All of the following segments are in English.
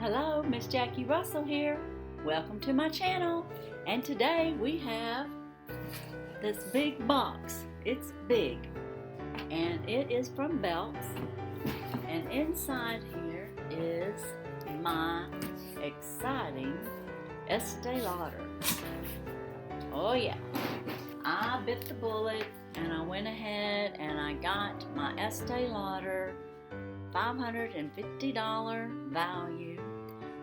Hello, Miss Jackie Russell here. Welcome to my channel. And today we have this big box. It's big and it is from Belks. And inside here is my exciting Estee Lauder. Oh yeah, I bit the bullet and I went ahead and I got my Estee Lauder $550 value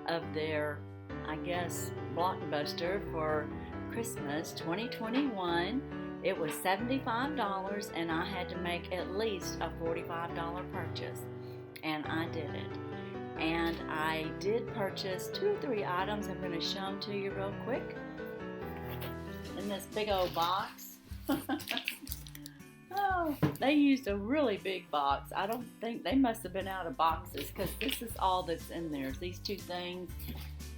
of their, I guess, Blockbuster for Christmas 2021. It was $75 and I had to make at least a $45 purchase, and I did it. And I did purchase 2 or 3 items. I'm going to show them to you real quick in this big old box. Oh, they used a really big box. I don't think they must have been out of boxes, because this is all that's in there. These 2 things,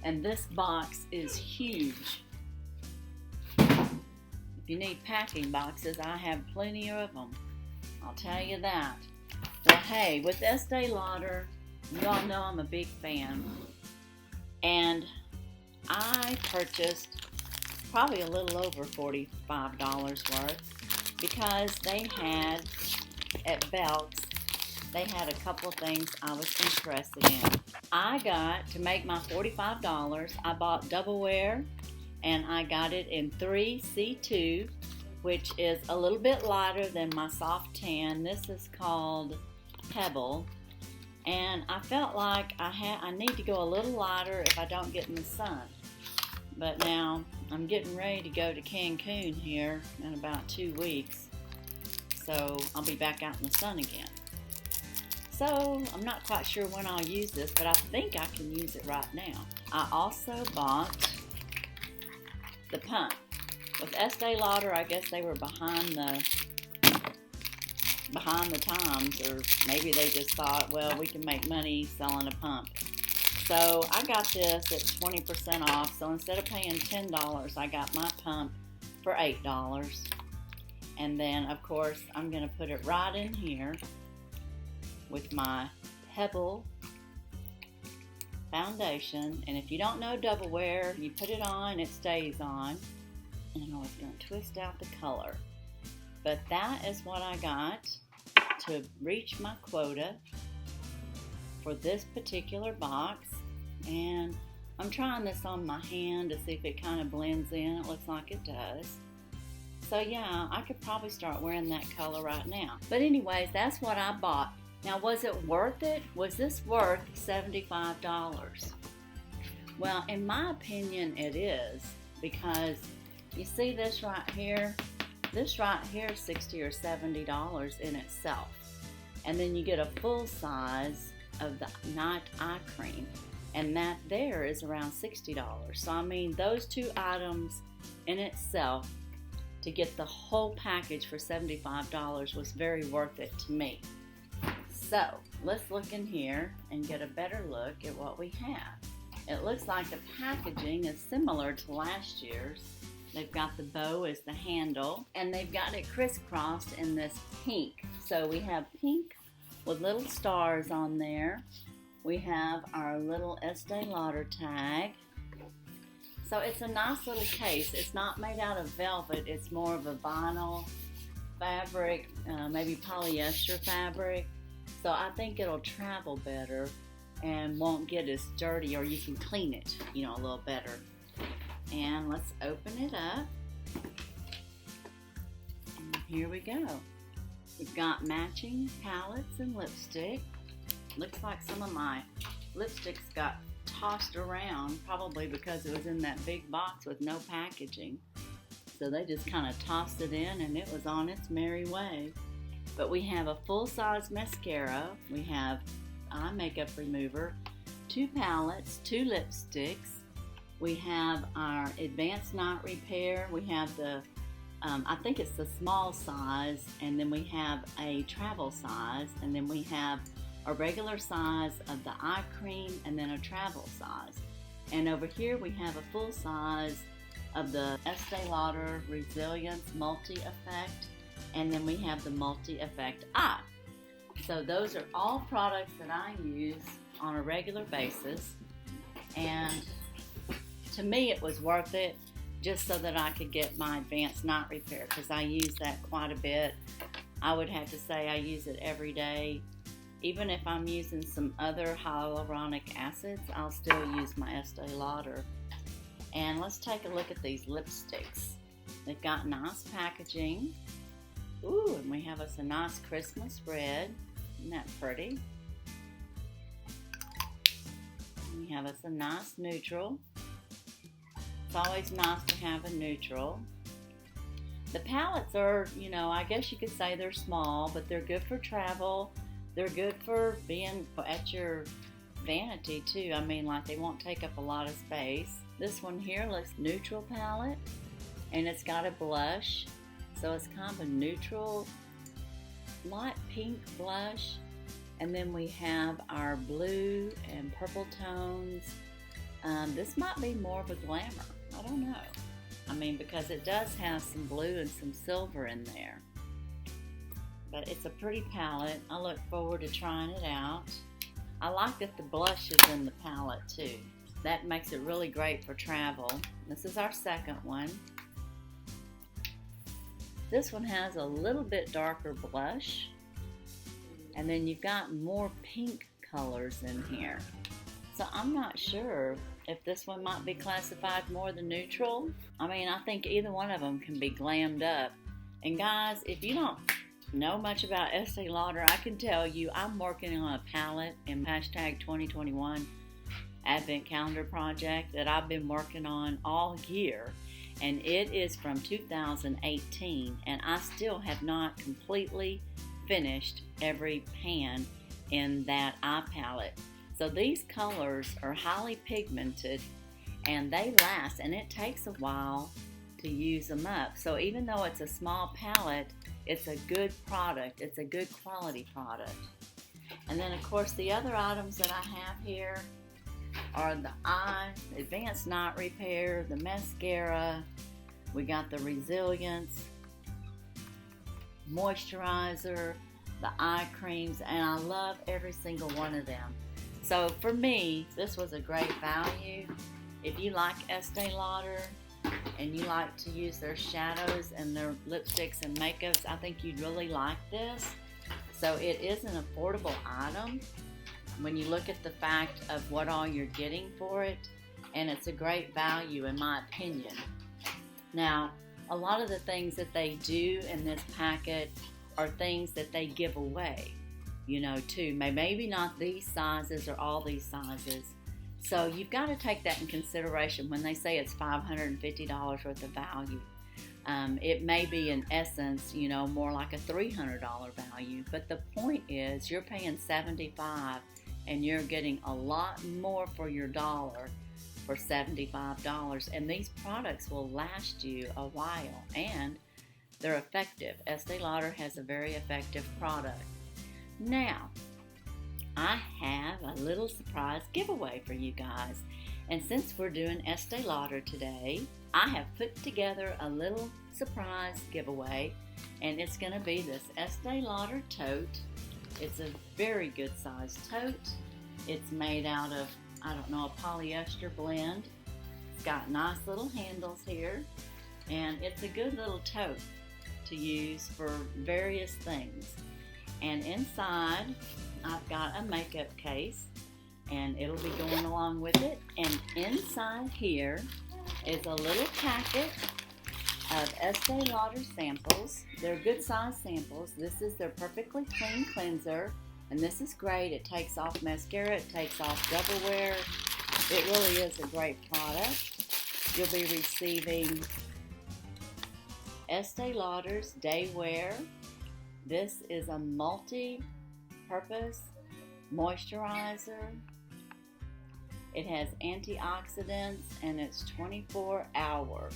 and this box is huge. If you need packing boxes, I have plenty of them. I'll tell you that. Well, hey, with Estee Lauder, you all know I'm a big fan, and I purchased probably a little over $45 worth. Because they had, at Belks, they had a couple of things I was interested in. I got, to make my $45, I bought double wear, and I got it in 3C2, which is a little bit lighter than my soft tan. This is called Pebble, and I felt like I need to go a little lighter if I don't get in the sun. But now I'm getting ready to go to Cancun here in about 2 weeks, so I'll be back out in the sun again. So I'm not quite sure when I'll use this, but I think I can use it right now. I also bought the pump. With Estee Lauder, I guess they were behind the times, or maybe they just thought, well, we can make money selling a pump. So I got this at 20% off, so instead of paying $10, I got my pump for $8. And then, of course, I'm going to put it right in here with my Pebble foundation. And if you don't know double wear, you put it on, it stays on. And I was going to twist out the color. But that is what I got to reach my quota for this particular box. And I'm trying this on my hand to see if it kind of blends in. It looks like it does. So yeah, I could probably start wearing that color right now. But anyways, that's what I bought. Now, was it worth it? Was this worth $75? Well, in my opinion, it is, because you see this right here? This right here is $60 or $70 in itself. And then you get a full size of the night eye cream, and that there is around $60. So I mean, those 2 items in itself, to get the whole package for $75 was very worth it to me. So let's look in here and get a better look at what we have. It looks like the packaging is similar to last year's. They've got the bow as the handle, and they've got it crisscrossed in this pink. So we have pink with little stars on there. We have our little Estee Lauder tag. So it's a nice little case. It's not made out of velvet. It's more of a vinyl fabric, maybe polyester fabric. So I think it'll travel better and won't get as dirty, or you can clean it, a little better. And let's open it up. And here we go. We've got matching palettes and lipstick. Looks like some of my lipsticks got tossed around, probably because it was in that big box with no packaging. So they just kind of tossed it in and it was on its merry way. But we have a full-size mascara. We have eye makeup remover, 2 palettes, 2 lipsticks. We have our advanced night repair. We have the I think it's the small size, and then we have a travel size, and then we have a regular size of the eye cream, and then a travel size. And over here we have a full size of the Estee Lauder Resilience Multi-Effect, and then we have the Multi-Effect Eye. So those are all products that I use on a regular basis. and to me it was worth it just so that I could get my advanced knot repair, because I use that quite a bit. I would have to say I use it every day. Even if I'm using some other hyaluronic acids, I'll still use my Estee Lauder. And let's take a look at these lipsticks. They've got nice packaging. Ooh, and we have us a nice Christmas red. Isn't that pretty? We have us a nice neutral. It's always nice to have a neutral. The palettes are, you know, I guess you could say they're small, but they're good for travel. They're good for being at your vanity too. I mean, like, they won't take up a lot of space. This one here looks neutral palette, and it's got a blush. So it's kind of a neutral, light pink blush. And then we have our blue and purple tones. This might be more of a glamour. I don't know. I mean, because it does have some blue and some silver in there. But it's a pretty palette. I look forward to trying it out. I like that the blush is in the palette too. That makes it really great for travel. This is our second one. This one has a little bit darker blush. And then you've got more pink colors in here. So I'm not sure if this one might be classified more than neutral. I mean, I think either one of them can be glammed up. And guys, if you don't know much about Estee Lauder, I can tell you I'm working on a palette in hashtag 2021 Advent Calendar project that I've been working on all year. And it is from 2018, and I still have not completely finished every pan in that eye palette. So these colors are highly pigmented, and they last, and it takes a while to use them up. So even though it's a small palette, it's a good product. It's a good quality product. And then, of course, the other items that I have here are the eye advanced knot repair, the mascara, we got the resilience, moisturizer, the eye creams, and I love every single one of them. So for me, this was a great value. If you like Estee Lauder and you like to use their shadows and their lipsticks and makeups, I think you'd really like this. So it is an affordable item when you look at the fact of what all you're getting for it, and it's a great value in my opinion. Now, a lot of the things that they do in this packet are things that they give away, you know, too. Maybe not these sizes or all these sizes. So you've got to take that in consideration when they say it's $550 worth of value. It may be in essence, you know, more like a $300 value, but the point is you're paying $75 and you're getting a lot more for your dollar for $75, and these products will last you a while, and they're effective. Estee Lauder has a very effective product. Now, I have a little surprise giveaway for you guys, and since we're doing Estee Lauder today, I have put together a little surprise giveaway, and it's going to be this Estee Lauder tote. It's a very good sized tote. It's made out of, I don't know, a polyester blend. It's got nice little handles here, and it's a good little tote to use for various things. And inside, I've got a makeup case, and it'll be going along with it. And inside here is a little packet of Estee Lauder samples. They're good size samples. This is their perfectly clean cleanser, and this is great. It takes off mascara, it takes off double wear. It really is a great product. You'll be receiving Estee Lauder's Day Wear. This is a multi-purpose moisturizer. It has antioxidants, and it's 24-hour.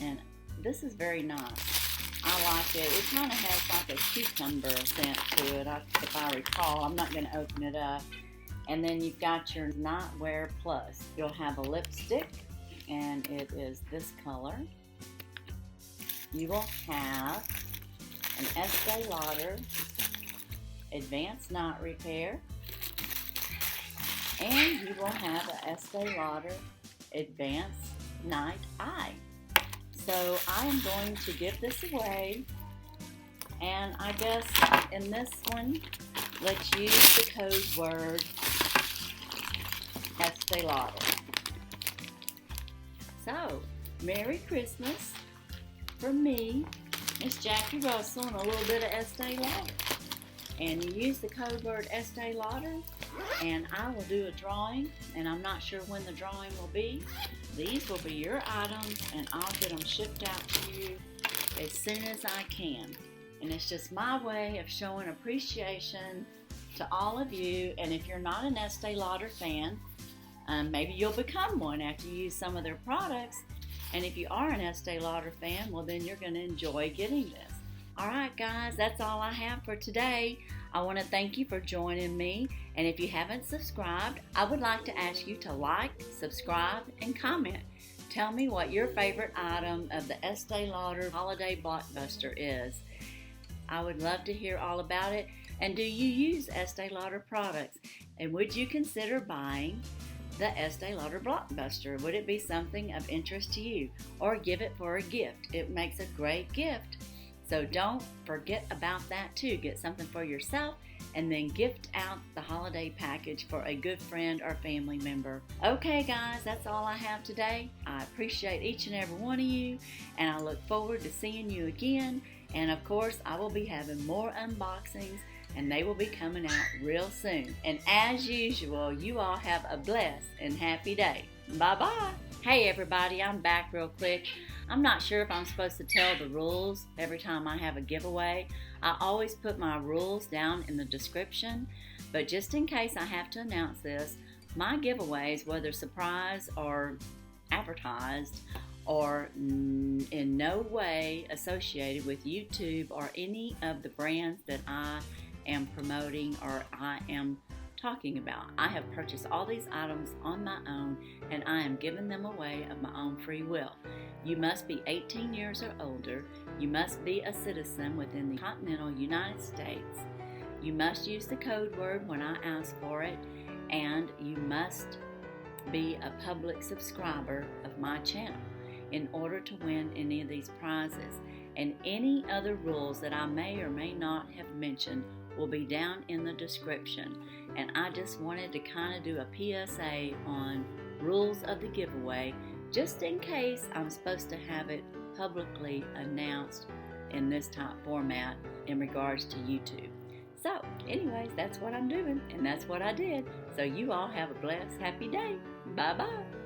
And this is very nice. I like it. It kind of has like a cucumber scent to it, if I recall. I'm not going to open it up. And then you've got your Nightwear Plus. You'll have a lipstick, and it is this color. You will have an Estee Lauder Advanced Knot Repair. And you will have an Estee Lauder Advanced Night Eye. So I am going to give this away, and I guess in this one, let's use the code word Estee Lauder. So, Merry Christmas from me, Miss Jackie Russell, and a little bit of Estee Lauder. And you use the code word Estee Lauder, and I will do a drawing, and I'm not sure when the drawing will be. These will be your items, and I'll get them shipped out to you as soon as I can. And it's just my way of showing appreciation to all of you. And if you're not an Estee Lauder fan, maybe you'll become one after you use some of their products. And if you are an Estee Lauder fan, well, then you're going to enjoy getting this. All right, guys, that's all I have for today. I want to thank you for joining me. And if you haven't subscribed, I would like to ask you to like, subscribe, and comment. Tell me what your favorite item of the Estee Lauder Holiday Blockbuster is. I would love to hear all about it. And do you use Estee Lauder products? And would you consider buying the Estee Lauder Blockbuster? Would it be something of interest to you? Or give it for a gift. It makes a great gift. So don't forget about that too. Get something for yourself and then gift out the holiday package for a good friend or family member. Okay, guys, that's all I have today. I appreciate each and every one of you, and I look forward to seeing you again. And of course, I will be having more unboxings, and they will be coming out real soon. And as usual, you all have a blessed and happy day. Bye-bye. Hey everybody, I'm back real quick. I'm not sure if I'm supposed to tell the rules every time I have a giveaway. I always put my rules down in the description, but just in case I have to announce this, my giveaways, whether surprise or advertised, are in no way associated with YouTube or any of the brands that I am promoting or I am talking about. I have purchased all these items on my own, and I am giving them away of my own free will. You must be 18 years or older. You must be a citizen within the continental United States. You must use the code word when I ask for it, and you must be a public subscriber of my channel in order to win any of these prizes. And any other rules that I may or may not have mentioned will be down in the description. And I just wanted to kind of do a PSA on rules of the giveaway, just in case I'm supposed to have it publicly announced in this type format in regards to YouTube. So anyways, that's what I'm doing, and that's what I did. So you all have a blessed, happy day. Bye-bye.